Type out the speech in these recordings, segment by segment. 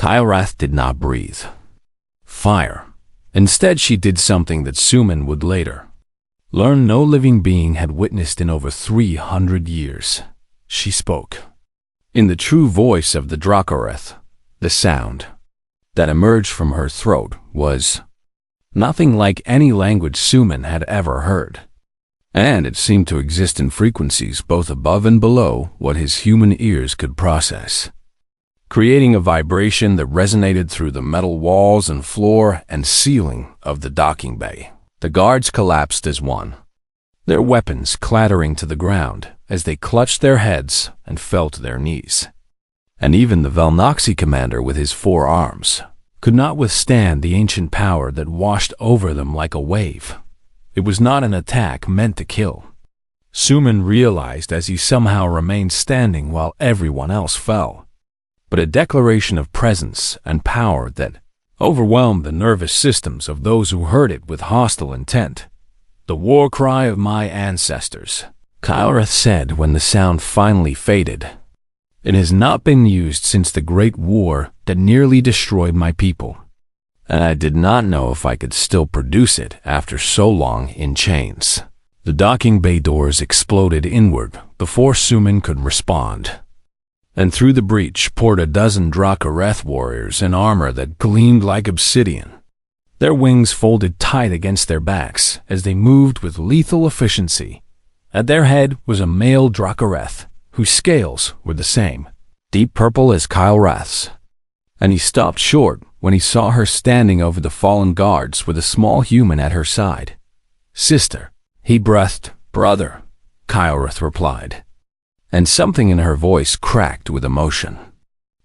Kylrath did not breathe fire. Instead, she did something that Suman would later learn no living being had witnessed in over 300 years. She spoke in the true voice of the Dracoreth. The sound that emerged from her throat was nothing like any language Suman had ever heard, and it seemed to exist in frequencies both above and below what his human ears could process, creating a vibration that resonated through the metal walls and floor and ceiling of the docking bay. The guards collapsed as one, their weapons clattering to the ground as they clutched their heads and fell to their knees. And even the Velnoxy commander with his 4 arms could not withstand the ancient power that washed over them like a wave. It was not an attack meant to kill, Suman realized as he somehow remained standing while everyone else fell, but a declaration of presence and power that overwhelmed the nervous systems of those who heard it with hostile intent. "The war cry of my ancestors," Kylrath said when the sound finally faded. "It has not been used since the Great War that nearly destroyed my people, and I did not know if I could still produce it after so long in chains." The docking bay doors exploded inward before Suman could respond, and through the breach poured a dozen Dracoreth warriors in armor that gleamed like obsidian, their wings folded tight against their backs as they moved with lethal efficiency. At their head was a male Dracoreth, whose scales were the same, deep purple as Kylrath's, and he stopped short when he saw her standing over the fallen guards with a small human at her side. "Sister," he breathed. "Brother," Kylrath replied, and something in her voice cracked with emotion.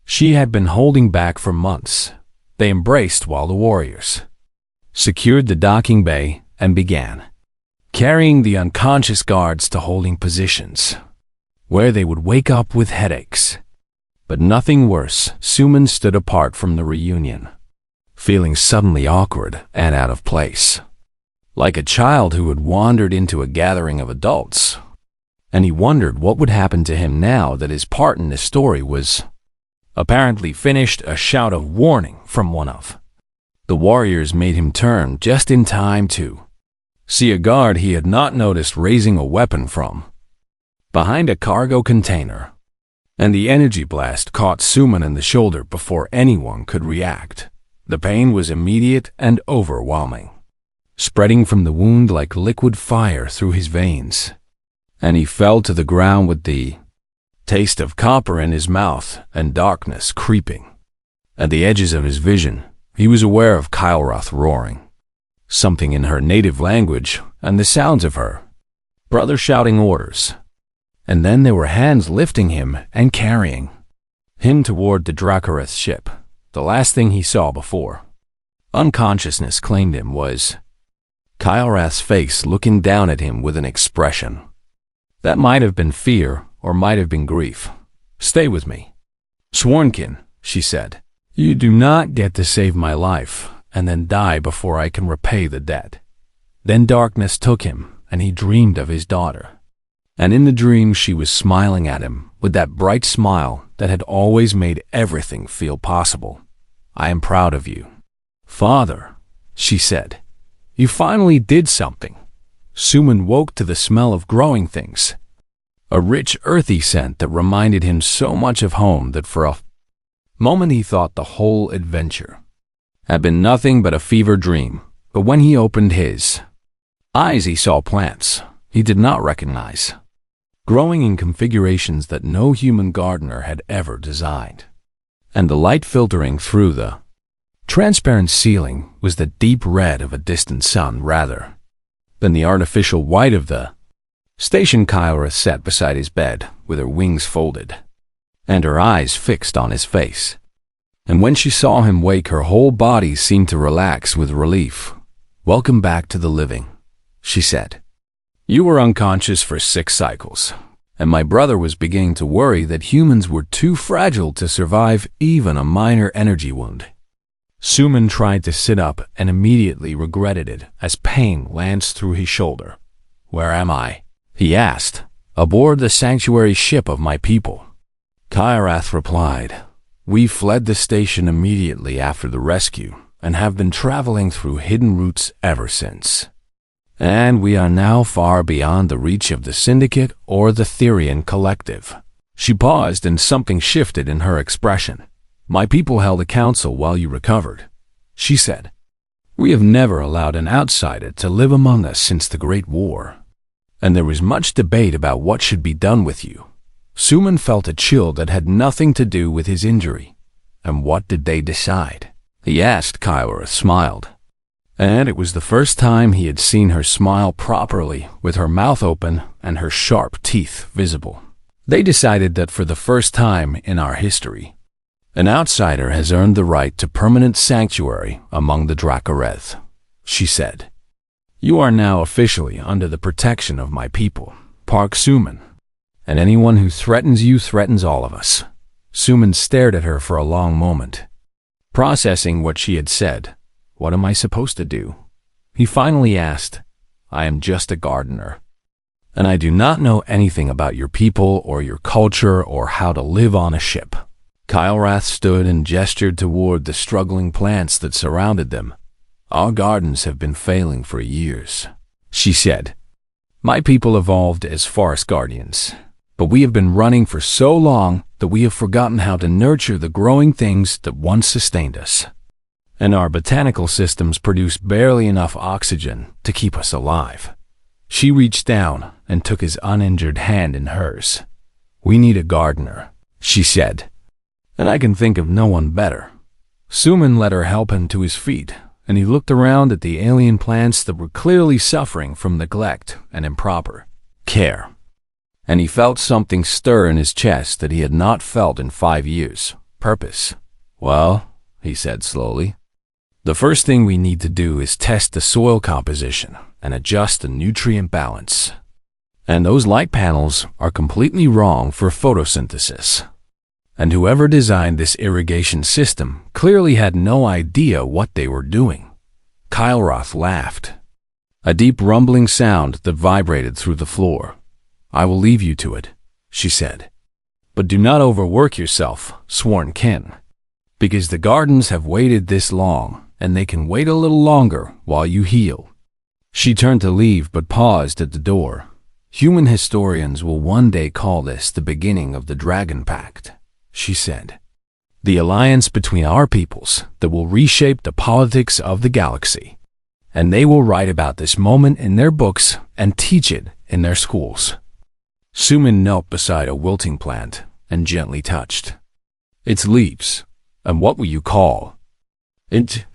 She had been holding back for months. They embraced while the warriors secured the docking bay and began carrying the unconscious guards to holding positions, where they would wake up with headaches. But nothing worse. Suman stood apart from the reunion, feeling suddenly awkward and out of place, like a child who had wandered into a gathering of adults. And he wondered what would happen to him now that his part in the story was apparently finished. A shout of warning from one of the warriors made him turn just in time to see a guard he had not noticed raising a weapon from behind a cargo container, and the energy blast caught Suman in the shoulder before anyone could react. The pain was immediate and overwhelming, spreading from the wound like liquid fire through his veins, and he fell to the ground with the taste of copper in his mouth and darkness creeping at the edges of his vision. He was aware of Kylrath roaring something in her native language and the sounds of her brother shouting orders. And then there were hands lifting him and carrying him toward the Dracoreth ship. The last thing he saw before unconsciousness claimed him was Kylrath's face looking down at him with an expression that might have been fear or might have been grief. "Stay with me, Swornkin," she said. "You do not get to save my life and then die before I can repay the debt." Then darkness took him, and he dreamed of his daughter. And in the dream she was smiling at him with that bright smile that had always made everything feel possible. "I am proud of you, Father," she said. "You finally did something." Suman woke to the smell of growing things, a rich earthy scent that reminded him so much of home that for a moment he thought the whole adventure had been nothing but a fever dream. But when he opened his eyes, he saw plants he did not recognize, growing in configurations that no human gardener had ever designed. And the light filtering through the transparent ceiling was the deep red of a distant sun rather than the artificial white of the station. Kylrath sat beside his bed with her wings folded and her eyes fixed on his face. And when she saw him wake, her whole body seemed to relax with relief. "Welcome back to the living," she said. "You were unconscious for 6 cycles, and my brother was beginning to worry that humans were too fragile to survive even a minor energy wound." Suman tried to sit up and immediately regretted it as pain lanced through his shoulder. "Where am I?" he asked. "Aboard the sanctuary ship of my people," Kylrath replied. We fled the station immediately after the rescue and have been traveling through hidden routes ever since. And we are now far beyond the reach of the Syndicate or the Therian Collective." She paused and something shifted in her expression. "My people held a council while you recovered," she said. "We have never allowed an outsider to live among us since the Great War. And there was much debate about what should be done with you." Suman felt a chill that had nothing to do with his injury. "And what did they decide?" he asked. Kyra smiled. And it was the first time he had seen her smile properly, with her mouth open and her sharp teeth visible. "They decided that for the first time in our history, an outsider has earned the right to permanent sanctuary among the Dracareth," she said. "You are now officially under the protection of my people, Park Suman, and anyone who threatens you threatens all of us." Suman stared at her for a long moment, processing what she had said. "What am I supposed to do?" he finally asked. "I am just a gardener, and I do not know anything about your people or your culture or how to live on a ship." Kylrath stood and gestured toward the struggling plants that surrounded them. "Our gardens have been failing for years," she said. "My people evolved as forest guardians, but we have been running for so long that we have forgotten how to nurture the growing things that once sustained us. And our botanical systems produce barely enough oxygen to keep us alive." She reached down and took his uninjured hand in hers. "We need a gardener," she said, "and I can think of no one better." Suman let her help him to his feet, and he looked around at the alien plants that were clearly suffering from neglect and improper care. And he felt something stir in his chest that he had not felt in 5 years. Purpose. "Well," he said slowly, "the first thing we need to do is test the soil composition and adjust the nutrient balance. And those light panels are completely wrong for photosynthesis. And whoever designed this irrigation system clearly had no idea what they were doing." Kylroth laughed, a deep rumbling sound that vibrated through the floor. "I will leave you to it," she said. "But do not overwork yourself, sworn kin, because the gardens have waited this long, and they can wait a little longer while you heal." She turned to leave but paused at the door. "Human historians will one day call this the beginning of the Dragon Pact," she said. "The alliance between our peoples that will reshape the politics of the galaxy. And they will write about this moment in their books and teach it in their schools." Suman knelt beside a wilting plant and gently touched its leaves. "And what will you call it?"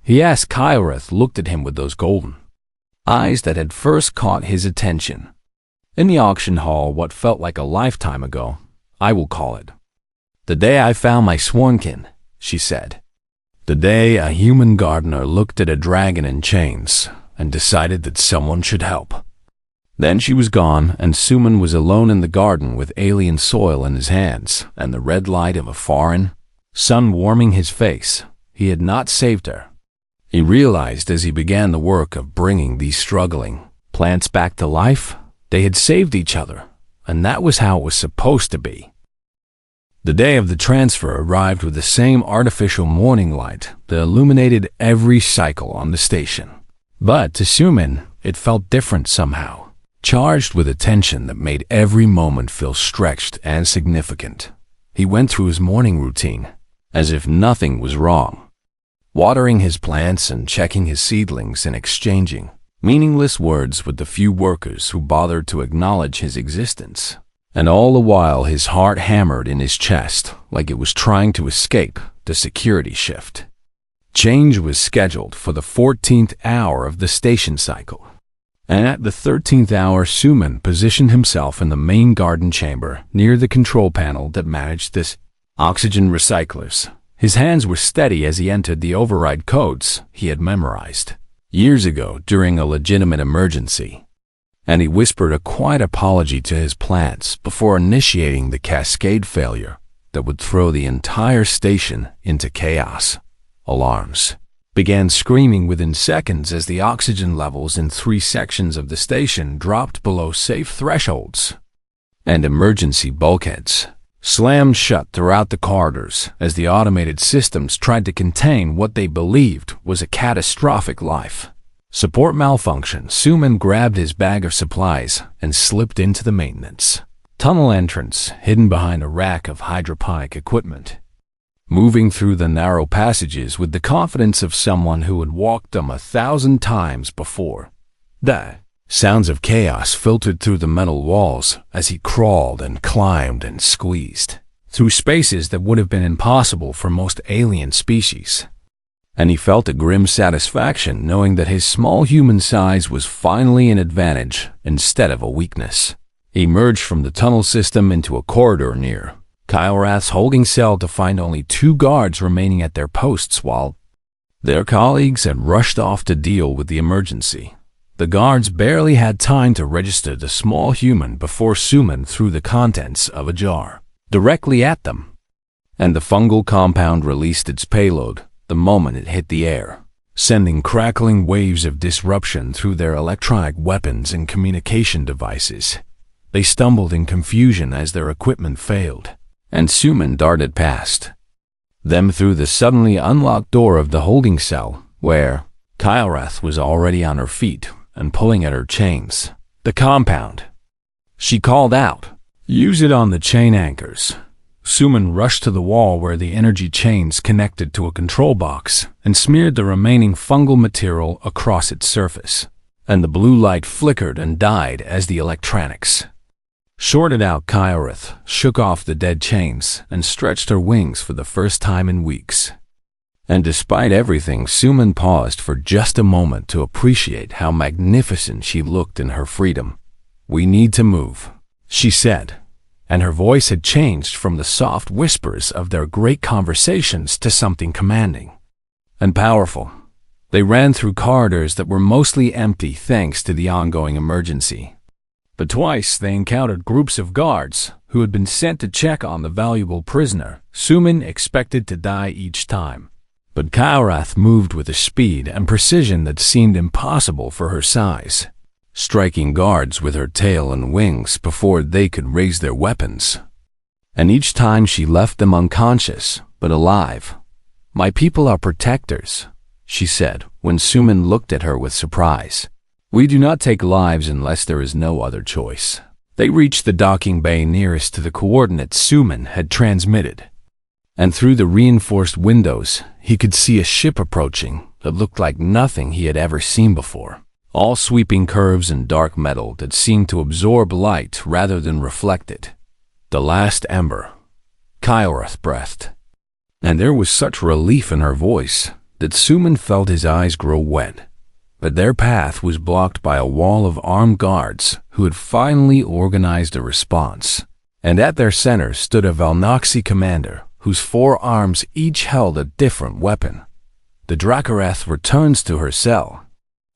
he asked. Kylrath looked at him with those golden eyes that had first caught his attention. "In the auction hall what felt like a lifetime ago, I will call it the day I found my swornkin," she said. "The day a human gardener looked at a dragon in chains and decided that someone should help." Then she was gone, and Suman was alone in the garden with alien soil in his hands and the red light of a foreign sun warming his face. He had not saved her. He realized as he began the work of bringing these struggling plants back to life, they had saved each other, and that was how it was supposed to be. The day of the transfer arrived with the same artificial morning light that illuminated every cycle on the station. But to Suman, it felt different somehow, charged with a tension that made every moment feel stretched and significant. He went through his morning routine as if nothing was wrong, watering his plants and checking his seedlings and exchanging meaningless words with the few workers who bothered to acknowledge his existence. And all the while his heart hammered in his chest like it was trying to escape the security shift. Change was scheduled for the 14th hour of the station cycle. And at the 13th hour, Suman positioned himself in the main garden chamber near the control panel that managed this oxygen recyclers. His hands were steady as he entered the override codes he had memorized years ago during a legitimate emergency. And he whispered a quiet apology to his plants before initiating the cascade failure that would throw the entire station into chaos. Alarms began screaming within seconds as the oxygen levels in 3 sections of the station dropped below safe thresholds. And emergency bulkheads slammed shut throughout the corridors as the automated systems tried to contain what they believed was a catastrophic life. Support malfunction. Suman grabbed his bag of supplies and slipped into the maintenance tunnel entrance, hidden behind a rack of hydroponic equipment. Moving through the narrow passages with the confidence of someone who had walked them 1,000 times before. The sounds of chaos filtered through the metal walls as he crawled and climbed and squeezed through spaces that would have been impossible for most alien species. And he felt a grim satisfaction knowing that his small human size was finally an advantage instead of a weakness. He emerged from the tunnel system into a corridor near Kylrath's holding cell to find only 2 guards remaining at their posts while their colleagues had rushed off to deal with the emergency. The guards barely had time to register the small human before Suman threw the contents of a jar directly at them, and the fungal compound released its payload the moment it hit the air, sending crackling waves of disruption through their electronic weapons and communication devices. They stumbled in confusion as their equipment failed, and Suman darted past them through the suddenly unlocked door of the holding cell, where Kylrath was already on her feet and pulling at her chains. The compound, she called out. Use it on the chain anchors. Suman rushed to the wall where the energy chains connected to a control box and smeared the remaining fungal material across its surface, and the blue light flickered and died as the electronics shorted out. Kylrath shook off the dead chains and stretched her wings for the first time in weeks. And despite everything, Suman paused for just a moment to appreciate how magnificent she looked in her freedom. We need to move, she said, and her voice had changed from the soft whispers of their great conversations to something commanding and powerful. They ran through corridors that were mostly empty thanks to the ongoing emergency. But twice they encountered groups of guards who had been sent to check on the valuable prisoner. Suman expected to die each time, but Kylrath moved with a speed and precision that seemed impossible for her size, striking guards with her tail and wings before they could raise their weapons. And each time she left them unconscious, but alive. My people are protectors, she said when Suman looked at her with surprise. We do not take lives unless there is no other choice. They reached the docking bay nearest to the coordinates Suman had transmitted, and through the reinforced windows he could see a ship approaching that looked like nothing he had ever seen before. All sweeping curves and dark metal that seemed to absorb light rather than reflect it. The last ember, Kylrath breathed, and there was such relief in her voice that Suman felt his eyes grow wet. But their path was blocked by a wall of armed guards who had finally organized a response. And at their center stood a Valnoxi commander whose 4 arms each held a different weapon. The Dracorath returns to her cell,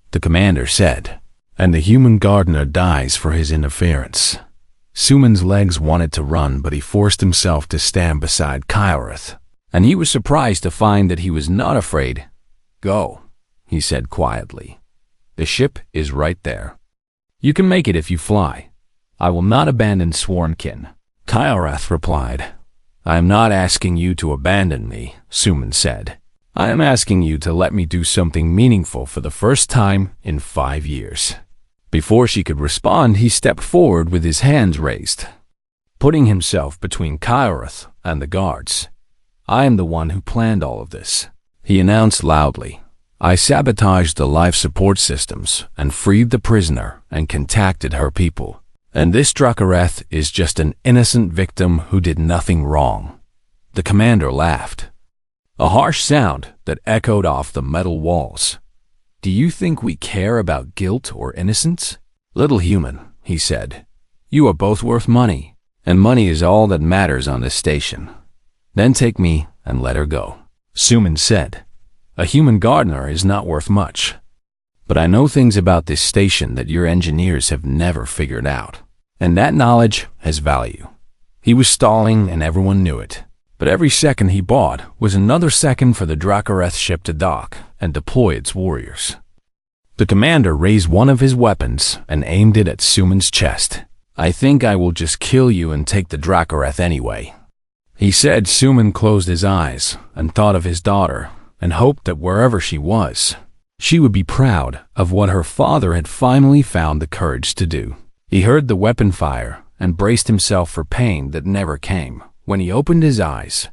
the commander said, and the human gardener dies for his interference. Suman's legs wanted to run, but he forced himself to stand beside Kylrath, and he was surprised to find that he was not afraid. Go, he said quietly. The ship is right there. You can make it if you fly. I will not abandon sworn kin. Kylrath replied. I am not asking you to abandon me, Suman said. I am asking you to let me do something meaningful for the first time in 5 years. Before she could respond, he stepped forward with his hands raised, putting himself between Kylrath and the guards. I am the one who planned all of this, he announced loudly. I sabotaged the life support systems and freed the prisoner and contacted her people. And this Dracorath is just an innocent victim who did nothing wrong. The commander laughed, a harsh sound that echoed off the metal walls. Do you think we care about guilt or innocence? Little human, he said. You are both worth money, and money is all that matters on this station. Then take me and let her go. Suman said. A human gardener is not worth much. But I know things about this station that your engineers have never figured out. And that knowledge has value. He was stalling and everyone knew it. But every second he bought was another second for the Dracorath ship to dock and deploy its warriors. The commander raised one of his weapons and aimed it at Suman's chest. I think I will just kill you and take the Dracorath anyway, He said. Suman closed his eyes and thought of his daughter and hoped that wherever she was, she would be proud of what her father had finally found the courage to do. He heard the weapon fire and braced himself for pain that never came. When he opened his eyes,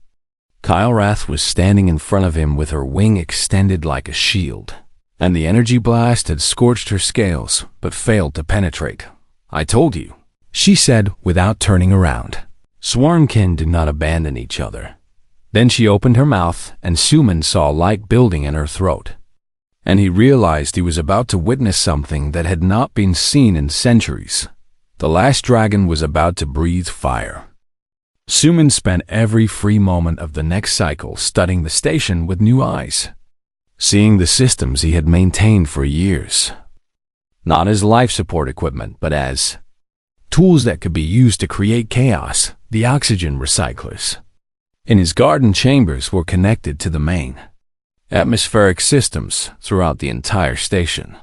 Kyle-Rath was standing in front of him with her wing extended like a shield, and the energy blast had scorched her scales but failed to penetrate. "I told you," she said without turning around. Swarmkin did not abandon each other. Then she opened her mouth, and Suman saw light building in her throat, and he realized he was about to witness something that had not been seen in centuries. The last dragon was about to breathe fire. Suman spent every free moment of the next cycle studying the station with new eyes, seeing the systems he had maintained for years, not as life support equipment, but as tools that could be used to create chaos. The oxygen recyclers in his garden chambers were connected to the main atmospheric systems throughout the entire station,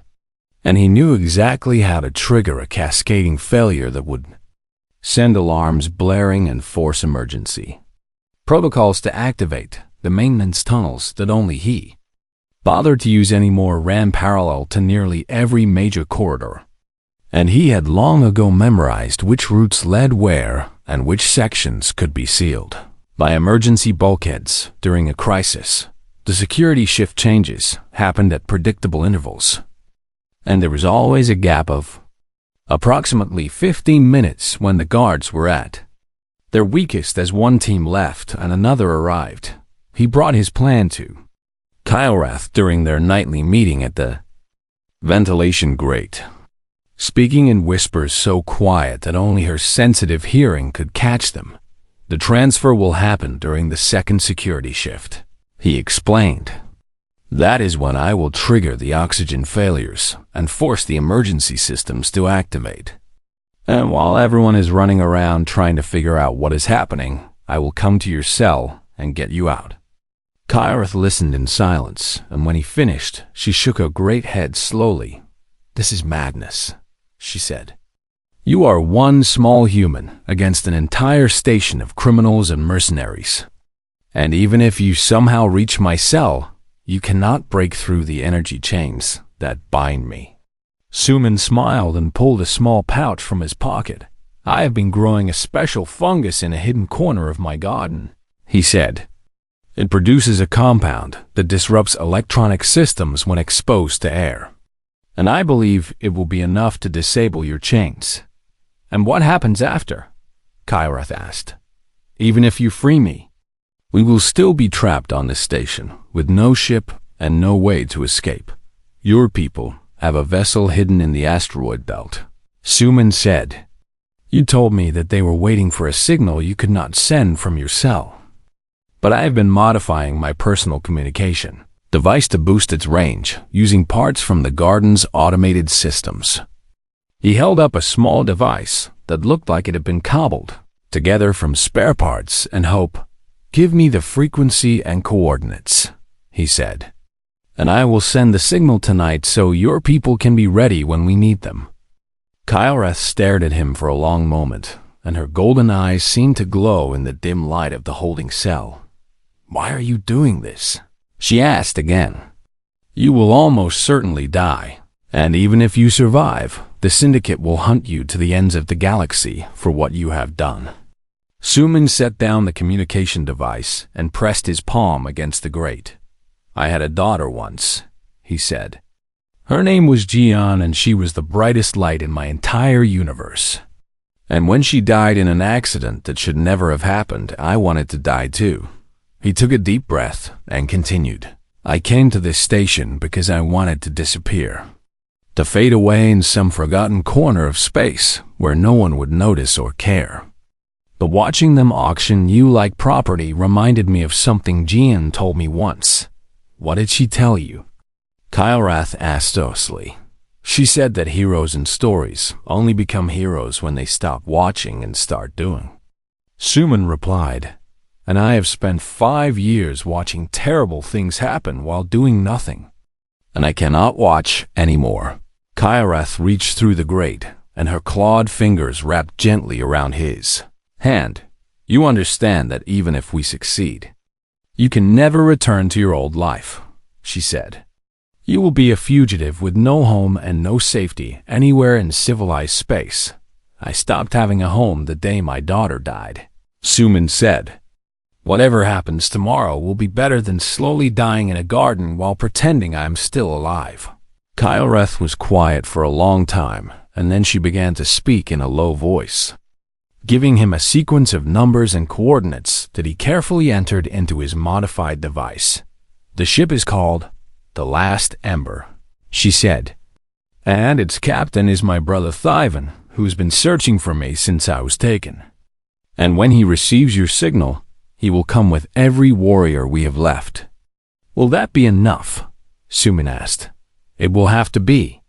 and he knew exactly how to trigger a cascading failure that would send alarms blaring and force emergency protocols to activate the maintenance tunnels that only he bothered to use anymore ran parallel to nearly every major corridor, and he had long ago memorized which routes led where and which sections could be sealed by emergency bulkheads during a crisis. The security shift changes happened at predictable intervals, and there was always a gap of approximately 15 minutes when the guards were at their weakest as one team left and another arrived. He brought his plan to Kyle-Rath during their nightly meeting at the ventilation grate, speaking in whispers so quiet that only her sensitive hearing could catch them. "The transfer will happen during the second security shift," he explained. "That is when I will trigger the oxygen failures and force the emergency systems to activate. And while everyone is running around trying to figure out what is happening, I will come to your cell and get you out." Kyle-Rath listened in silence, and when he finished, she shook her great head slowly. "This is madness," she said. "You are one small human against an entire station of criminals and mercenaries. And even if you somehow reach my cell, you cannot break through the energy chains that bind me." Suman smiled and pulled a small pouch from his pocket. "I have been growing a special fungus in a hidden corner of my garden," he said. "It produces a compound that disrupts electronic systems when exposed to air, and I believe it will be enough to disable your chains." "And what happens after?" Kyle-Rath asked. "Even if you free me, we will still be trapped on this station with no ship and no way to escape. Your people have a vessel hidden in the asteroid belt," Suman said. "You told me that they were waiting for a signal you could not send from your cell. But I have been modifying my personal communication device to boost its range using parts from the garden's automated systems." He held up a small device that looked like it had been cobbled together from spare parts and hope. "Give me the frequency and coordinates," he said, "and I will send the signal tonight so your people can be ready when we need them." Kyle-Rath stared at him for a long moment, and her golden eyes seemed to glow in the dim light of the holding cell. "Why are you doing this?" she asked again. "You will almost certainly die, and even if you survive, the Syndicate will hunt you to the ends of the galaxy for what you have done." Suman set down the communication device and pressed his palm against the grate. "I had a daughter once," he said. "Her name was Jian, and she was the brightest light in my entire universe. And when she died in an accident that should never have happened, I wanted to die too." He took a deep breath and continued. "I came to this station because I wanted to disappear, to fade away in some forgotten corner of space where no one would notice or care. But watching them auction you like property reminded me of something Jian told me once." "What did she tell you?" Kyle-Rath asked hoarsely. "She said that heroes in stories only become heroes when they stop watching and start doing." Suman replied, "And I have spent 5 years watching terrible things happen while doing nothing, and I cannot watch anymore." Kyle-Rath reached through the grate, and her clawed fingers wrapped gently around his hand. You understand that even if we succeed, you can never return to your old life, she said. You will be a fugitive with no home and no safety anywhere in civilized space. I stopped having a home the day my daughter died, Suman said. Whatever happens tomorrow will be better than slowly dying in a garden while pretending I am still alive. Kylreth was quiet for a long time, and then she began to speak in a low voice, giving him a sequence of numbers and coordinates that he carefully entered into his modified device. The ship is called The Last Ember, she said, and its captain is my brother Thyvan, who's been searching for me since I was taken. And when he receives your signal, he will come with every warrior we have left. Will that be enough? Suman asked. It will have to be,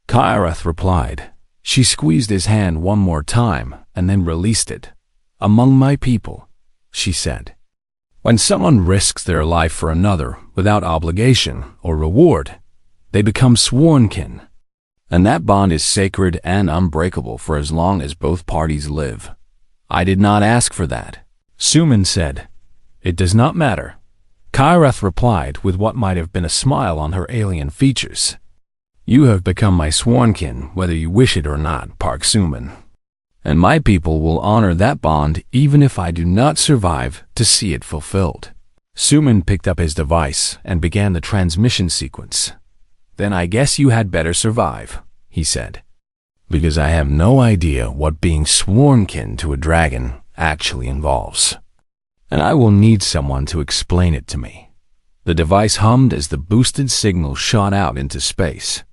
Kylreth replied. She squeezed his hand one more time and then released it. Among my people, she said. When someone risks their life for another without obligation or reward, they become sworn kin. And that bond is sacred and unbreakable for as long as both parties live. I did not ask for that, Suman said. It does not matter, Kylreth replied with what might have been a smile on her alien features. You have become my sworn kin whether you wish it or not, Park Suman. And my people will honor that bond even if I do not survive to see it fulfilled. Suman picked up his device and began the transmission sequence. Then I guess you had better survive, he said, because I have no idea what being sworn kin to a dragon actually involves. And I will need someone to explain it to me. The device hummed as the boosted signal shot out into space,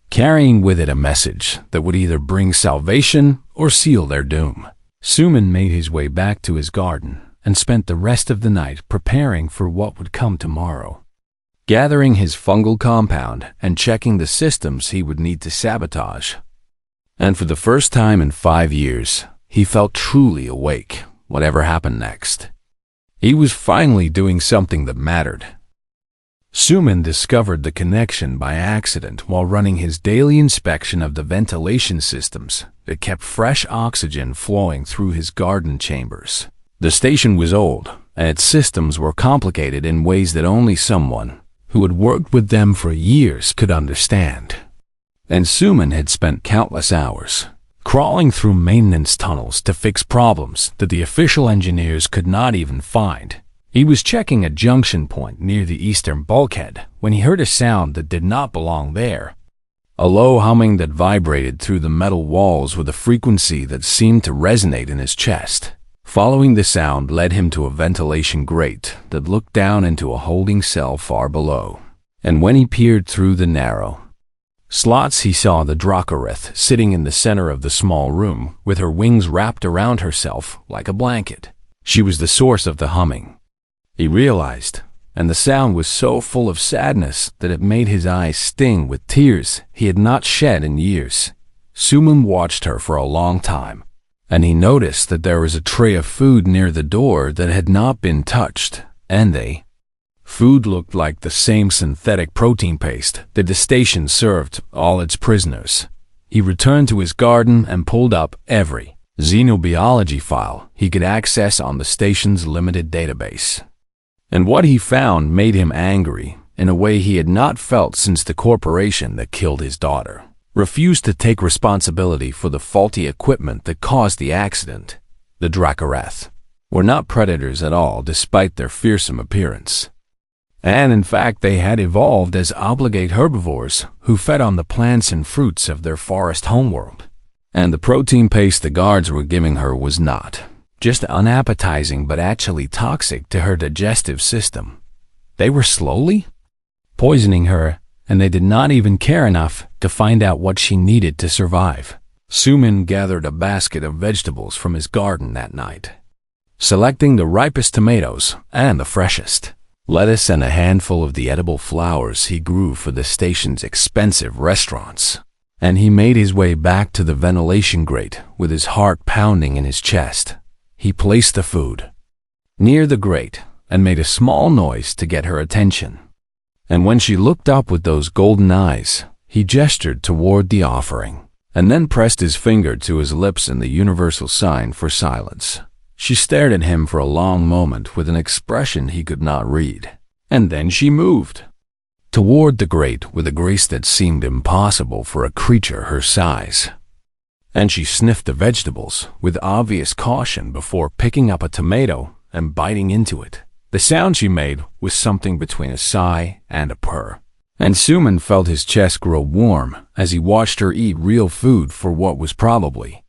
carrying with it a message that would either bring salvation or seal their doom. Suman made his way back to his garden and spent the rest of the night preparing for what would come tomorrow, gathering his fungal compound and checking the systems he would need to sabotage. And for the first time in 5 years, he felt truly awake, whatever happened next. He was finally doing something that mattered. Suman discovered the connection by accident while running his daily inspection of the ventilation systems that kept fresh oxygen flowing through his garden chambers. The station was old, and its systems were complicated in ways that only someone who had worked with them for years could understand. And Suman had spent countless hours crawling through maintenance tunnels to fix problems that the official engineers could not even find. He was checking a junction point near the eastern bulkhead when he heard a sound that did not belong there. A low humming that vibrated through the metal walls with a frequency that seemed to resonate in his chest. Following the sound led him to a ventilation grate that looked down into a holding cell far below. And when he peered through the narrow slots, he saw the Dracareth sitting in the center of the small room with her wings wrapped around herself like a blanket. She was the source of the humming, he realized, and the sound was so full of sadness that it made his eyes sting with tears he had not shed in years. Suman watched her for a long time, and he noticed that there was a tray of food near the door that had not been touched, and food looked like the same synthetic protein paste that the station served all its prisoners. He returned to his garden and pulled up every xenobiology file he could access on the station's limited database. And what he found made him angry in a way he had not felt since the corporation that killed his daughter refused to take responsibility for the faulty equipment that caused the accident. The Dracareth were not predators at all despite their fearsome appearance. And in fact, they had evolved as obligate herbivores who fed on the plants and fruits of their forest homeworld. And the protein paste the guards were giving her was not just unappetizing but actually toxic to her digestive system. They were slowly poisoning her, and they did not even care enough to find out what she needed to survive. Suman gathered a basket of vegetables from his garden that night, selecting the ripest tomatoes and the freshest lettuce and a handful of the edible flowers he grew for the station's expensive restaurants. And he made his way back to the ventilation grate with his heart pounding in his chest. He placed the food near the grate and made a small noise to get her attention. And when she looked up with those golden eyes, he gestured toward the offering and then pressed his finger to his lips in the universal sign for silence. She stared at him for a long moment with an expression he could not read. And then she moved toward the grate with a grace that seemed impossible for a creature her size. And she sniffed the vegetables with obvious caution before picking up a tomato and biting into it. The sound she made was something between a sigh and a purr. And Suman felt his chest grow warm as he watched her eat real food for what was probably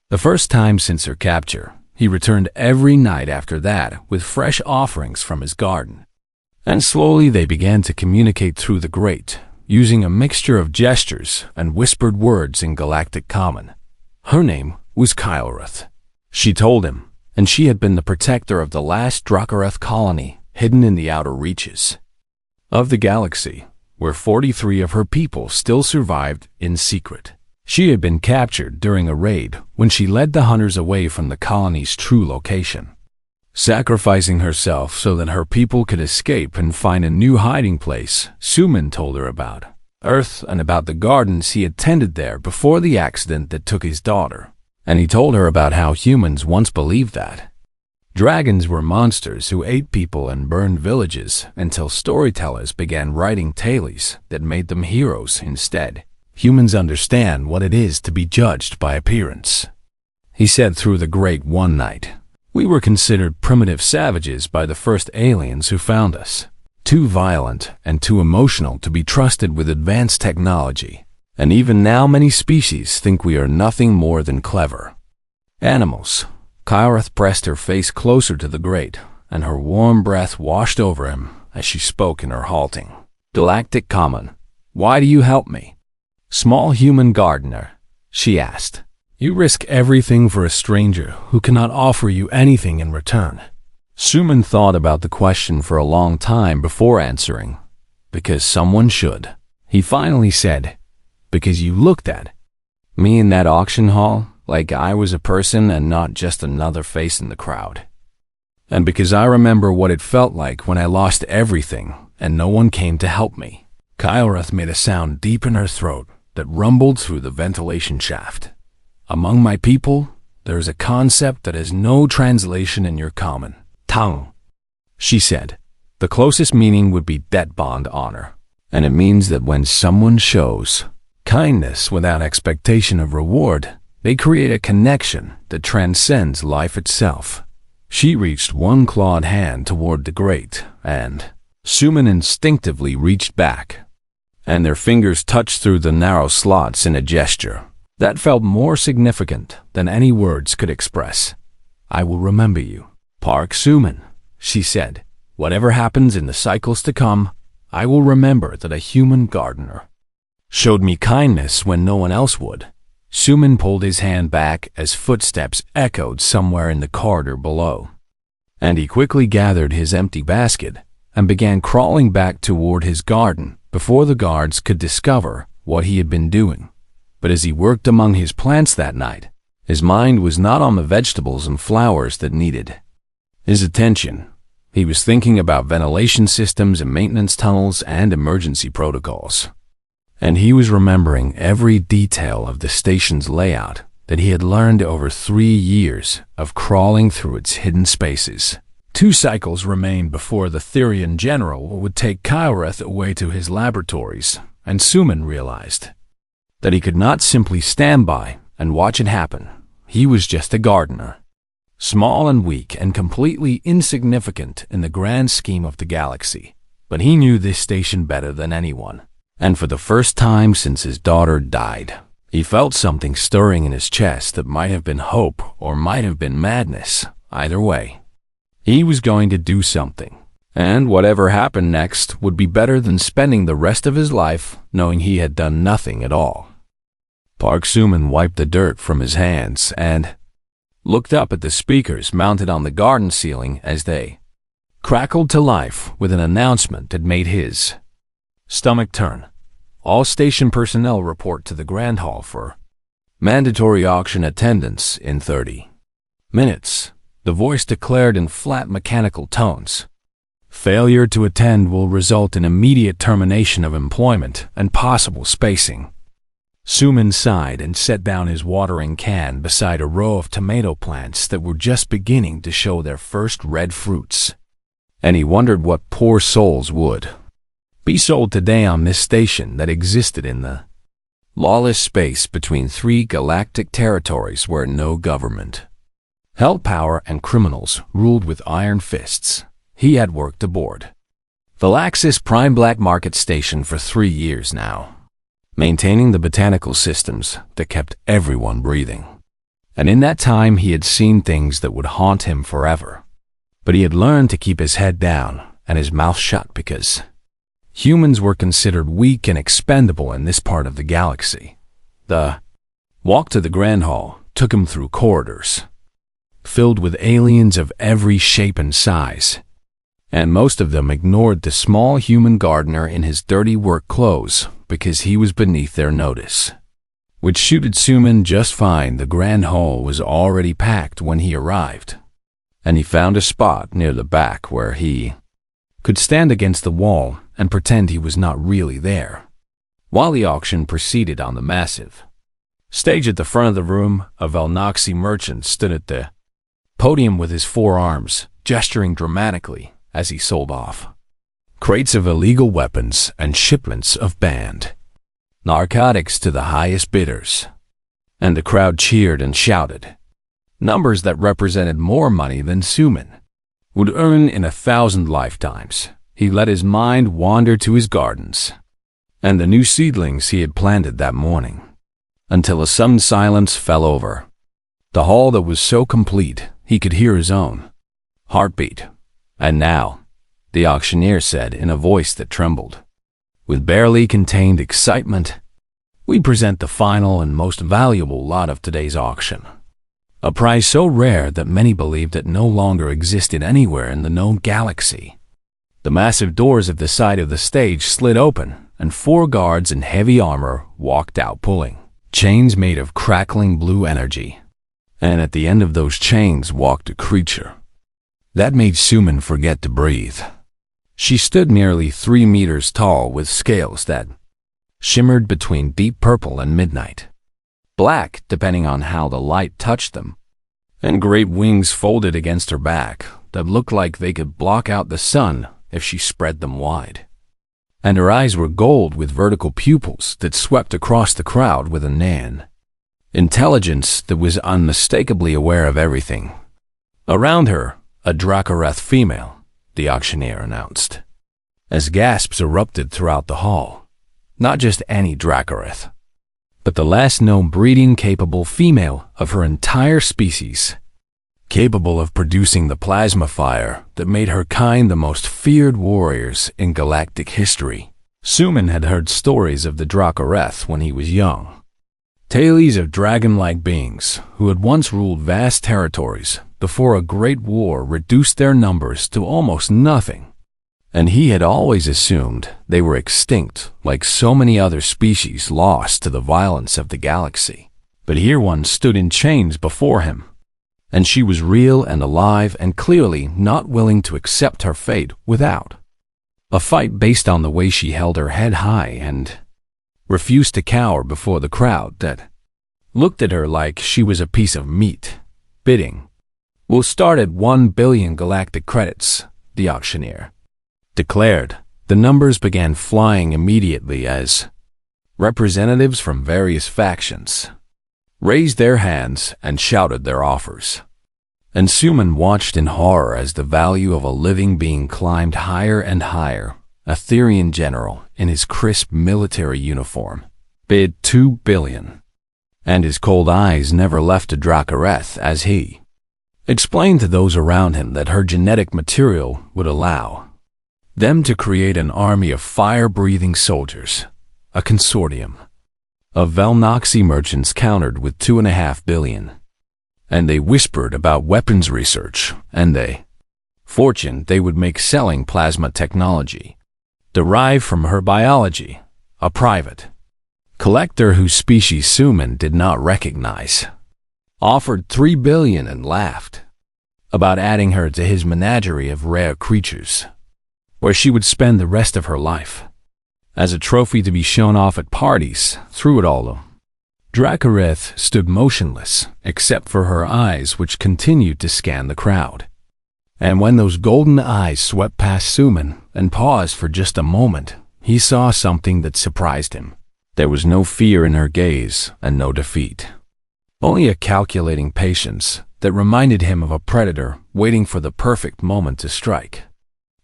the first time since her capture. He returned every night after that with fresh offerings from his garden. And slowly they began to communicate through the grate, using a mixture of gestures and whispered words in Galactic Common. Her name was Kylrath. She told him, and she had been the protector of the last Drakareth colony hidden in the outer reaches of the galaxy, where 43 of her people still survived in secret. She had been captured during a raid when she led the hunters away from the colony's true location, sacrificing herself so that her people could escape and find a new hiding place. Suman told her about Earth and about the gardens he had tended there before the accident that took his daughter. And he told her about how humans once believed that dragons were monsters who ate people and burned villages until storytellers began writing tales that made them heroes instead. Humans understand what it is to be judged by appearance. He said through the grate one night, "We were considered primitive savages by the first aliens who found us, too violent and too emotional to be trusted with advanced technology. And even now many species think we are nothing more than clever animals." Kylrath pressed her face closer to the grate, and her warm breath washed over him as she spoke in her halting Galactic Common. "Why do you help me, small human gardener?" she asked. "You risk everything for a stranger who cannot offer you anything in return." Suman thought about the question for a long time before answering. "Because someone should." He finally said, "Because you looked at me in that auction hall like I was a person and not just another face in the crowd. And because I remember what it felt like when I lost everything and no one came to help me." Kylrath made a sound deep in her throat that rumbled through the ventilation shaft. "Among my people, there is a concept that has no translation in your common tongue," she said. "The closest meaning would be debt bond honor. And it means that when someone shows kindness without expectation of reward, they create a connection that transcends life itself." She reached one clawed hand toward the grate, and Suman instinctively reached back, and their fingers touched through the narrow slots in a gesture that felt more significant than any words could express. "I will remember you, Park Suman," she said. "Whatever happens in the cycles to come, I will remember that a human gardener showed me kindness when no one else would." Suman pulled his hand back as footsteps echoed somewhere in the corridor below, and he quickly gathered his empty basket and began crawling back toward his garden before the guards could discover what he had been doing. But as he worked among his plants that night, his mind was not on the vegetables and flowers that needed his attention. He was thinking about ventilation systems and maintenance tunnels and emergency protocols. And he was remembering every detail of the station's layout that he had learned over 3 years of crawling through its hidden spaces. 2 cycles remained before the Therian general would take Kylrath away to his laboratories, and Suman realized that he could not simply stand by and watch it happen. He was just a gardener, small and weak and completely insignificant in the grand scheme of the galaxy. But he knew this station better than anyone. And for the first time since his daughter died, he felt something stirring in his chest that might have been hope or might have been madness. Either way, he was going to do something. And whatever happened next would be better than spending the rest of his life knowing he had done nothing at all. Park Suman wiped the dirt from his hands and looked up at the speakers mounted on the garden ceiling as they crackled to life with an announcement that made his stomach turn. "All station personnel report to the Grand Hall for mandatory auction attendance in 30 minutes, the voice declared in flat mechanical tones. "Failure to attend will result in immediate termination of employment and possible spacing. Suman sighed and set down his watering can beside a row of tomato plants that were just beginning to show their first red fruits. And he wondered what poor souls would be sold today on this station that existed in the lawless space between three galactic territories where no government held power and criminals ruled with iron fists. He had worked aboard Valaxis Prime Black Market Station for 3 years now, maintaining the botanical systems that kept everyone breathing. And in that time he had seen things that would haunt him forever. But he had learned to keep his head down and his mouth shut because humans were considered weak and expendable in this part of the galaxy. The walk to the Grand Hall took him through corridors filled with aliens of every shape and size, and most of them ignored the small human gardener in his dirty work clothes because he was beneath their notice. Which suited Suman just fine. The Grand Hall was already packed when he arrived, and he found a spot near the back where he could stand against the wall and pretend he was not really there. While the auction proceeded on the massive stage at the front of the room, a Valnoxy merchant stood at the podium with his forearms, gesturing dramatically as he sold off crates of illegal weapons and shipments of banned narcotics to the highest bidders. And the crowd cheered and shouted, numbers that represented more money than Suman would earn in 1,000 lifetimes. He let his mind wander to his gardens and the new seedlings he had planted that morning, until a sudden silence fell over the hall that was so complete he could hear his own heartbeat. And now, the auctioneer said in a voice that trembled with barely contained excitement, we present the final and most valuable lot of today's auction. A prize so rare that many believed it no longer existed anywhere in the known galaxy. The massive doors of the side of the stage slid open, and 4 guards in heavy armor walked out pulling chains made of crackling blue energy. And at the end of those chains walked a creature that made Suman forget to breathe. She stood nearly 3 meters tall with scales that shimmered between deep purple and midnight black, depending on how the light touched them, and great wings folded against her back that looked like they could block out the sun if she spread them wide. And her eyes were gold with vertical pupils that swept across the crowd with an intelligence that was unmistakably aware of everything. Around her, a Dracareth female, the auctioneer announced, as gasps erupted throughout the hall. Not just any Dracareth, but the last known breeding-capable female of her entire species, capable of producing the plasma fire that made her kind the most feared warriors in galactic history. Suman had heard stories of the Dracareth when he was young. Tales of dragon-like beings who had once ruled vast territories before a great war reduced their numbers to almost nothing. And he had always assumed they were extinct like so many other species lost to the violence of the galaxy. But here one stood in chains before him, and she was real and alive and clearly not willing to accept her fate without a fight based on the way she held her head high and refused to cower before the crowd that looked at her like she was a piece of meat. Bidding will start at 1 billion galactic credits, the auctioneer declared. The numbers began flying immediately as representatives from various factions raised their hands and shouted their offers. And Suman watched in horror as the value of a living being climbed higher and higher. A Therian general in his crisp military uniform bid 2 billion, and his cold eyes never left a Dracareth as he explained to those around him that her genetic material would allow them to create an army of fire-breathing soldiers. A consortium of Valnoxy merchants countered with 2.5 billion, and they whispered about weapons research and the fortune they would make selling plasma technology derived from her biology. A private collector whose species Suman did not recognize offered 3 billion and laughed about adding her to his menagerie of rare creatures, where she would spend the rest of her life as a trophy to be shown off at parties. Through it all, Dracareth stood motionless, except for her eyes, which continued to scan the crowd. And when those golden eyes swept past Suman and paused for just a moment, he saw something that surprised him. There was no fear in her gaze and no defeat. Only a calculating patience that reminded him of a predator waiting for the perfect moment to strike.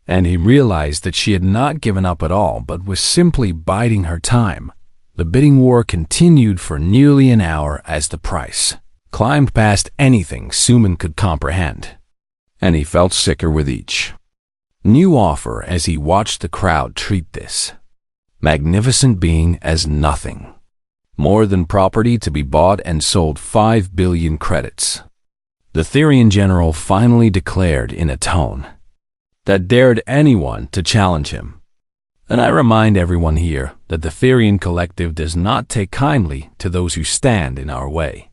And he realized that she had not given up at all, but was simply biding her time. The bidding war continued for nearly an hour as the price climbed past anything Suman could comprehend. And he felt sicker with each new offer as he watched the crowd treat this magnificent being as nothing more than property to be bought and sold. 5 billion credits. The Therian general finally declared in a tone that dared anyone to challenge him. And I remind everyone here that the Therian collective does not take kindly to those who stand in our way.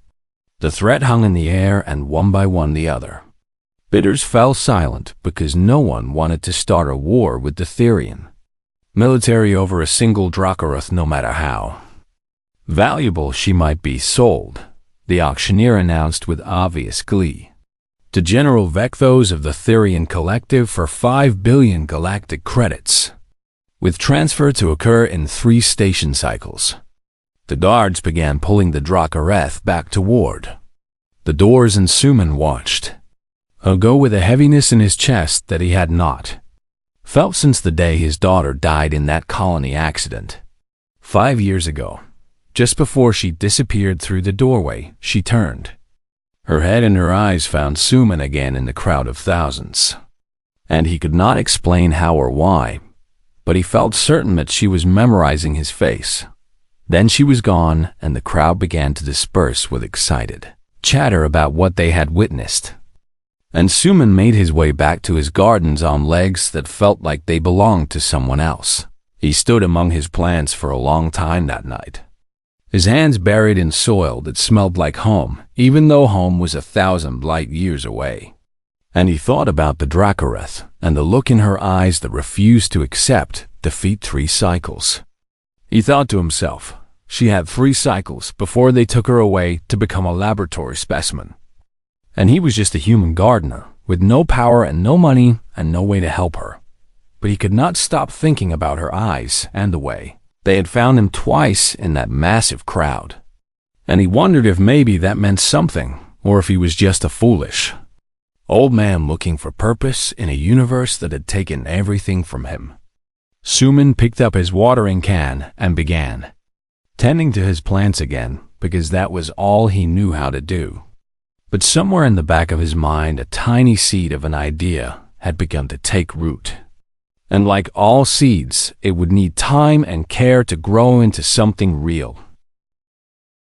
The threat hung in the air, and one by one the other bidders fell silent because no one wanted to start a war with the Therian military over a single Dracareth, no matter how valuable she might be sold, the auctioneer announced with obvious glee. To General Vecthos of the Therian collective for 5 billion galactic credits, with transfer to occur in 3 station cycles. The guards began pulling the Dracareth back toward the doors, and Suman watched her go with a heaviness in his chest that he had not felt since the day his daughter died in that colony accident. 5 years ago, just before she disappeared through the doorway, she turned. Her head and her eyes found Suman again in the crowd of thousands. And he could not explain how or why, but he felt certain that she was memorizing his face. Then she was gone, and the crowd began to disperse with excited chatter about what they had witnessed. And Suman made his way back to his gardens on legs that felt like they belonged to someone else. He stood among his plants for a long time that night, his hands buried in soil that smelled like home, even though home was 1,000 light years away. And he thought about the Dracareth and the look in her eyes that refused to accept defeat 3 cycles. He thought to himself, she had 3 cycles before they took her away to become a laboratory specimen. And he was just a human gardener, with no power and no money and no way to help her. But he could not stop thinking about her eyes and the way they had found him twice in that massive crowd. And he wondered if maybe that meant something, or if he was just a foolish old man looking for purpose in a universe that had taken everything from him. Suman picked up his watering can and began tending to his plants again, because that was all he knew how to do. But somewhere in the back of his mind, a tiny seed of an idea had begun to take root. And like all seeds, it would need time and care to grow into something real.